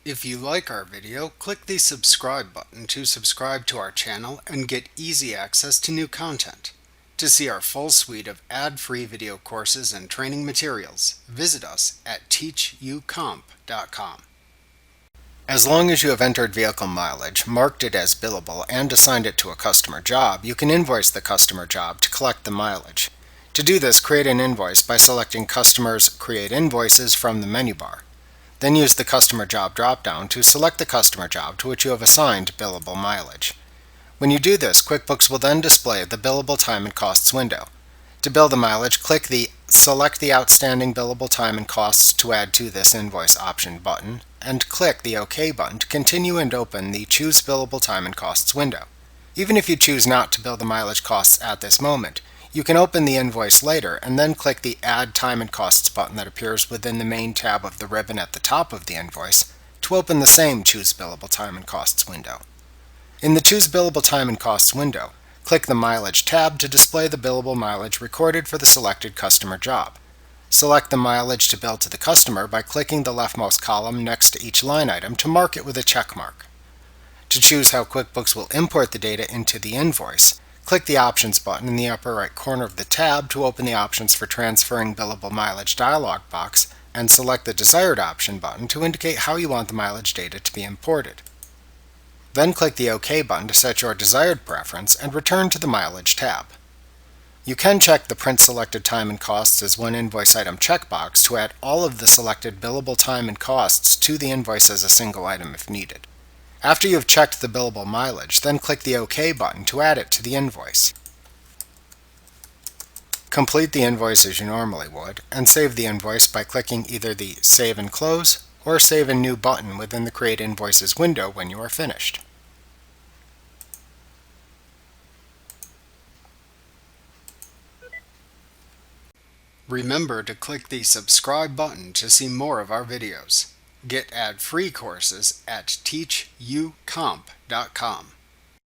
If you like our video, click the subscribe button to subscribe to our channel and get easy access to new content. To see our full suite of ad-free video courses and training materials, visit us at teachucomp.com. As long as you have entered vehicle mileage, marked it as billable, and assigned it to a customer job, you can invoice the customer job to collect the mileage. To do this, create an invoice by selecting Customers Create Invoices from the menu bar. Then use the Customer Job drop-down to select the customer job to which you have assigned billable mileage. When you do this, QuickBooks will then display the Billable Time and Costs window. To bill the mileage, click the Select the Outstanding Billable Time and Costs to add to this invoice option button, and click the OK button to continue and open the Choose Billable Time and Costs window. Even if you choose not to bill the mileage costs at this moment, you can open the invoice later and then click the Add Time and Costs button that appears within the main tab of the ribbon at the top of the invoice to open the same Choose Billable Time and Costs window. In the Choose Billable Time and Costs window, click the Mileage tab to display the billable mileage recorded for the selected customer job. Select the mileage to bill to the customer by clicking the leftmost column next to each line item to mark it with a check mark. To choose how QuickBooks will import the data into the invoice, click the Options button in the upper right corner of the tab to open the Options for Transferring Billable Mileage dialog box, and select the Desired Option button to indicate how you want the mileage data to be imported. Then click the OK button to set your desired preference and return to the Mileage tab. You can check the Print Selected Time and Costs as one invoice item checkbox to add all of the selected billable time and costs to the invoice as a single item if needed. After you have checked the billable mileage, then click the OK button to add it to the invoice. Complete the invoice as you normally would, and save the invoice by clicking either the Save and Close or Save and New button within the Create Invoices window when you are finished. Remember to click the subscribe button to see more of our videos. Get ad-free courses at teachucomp.com.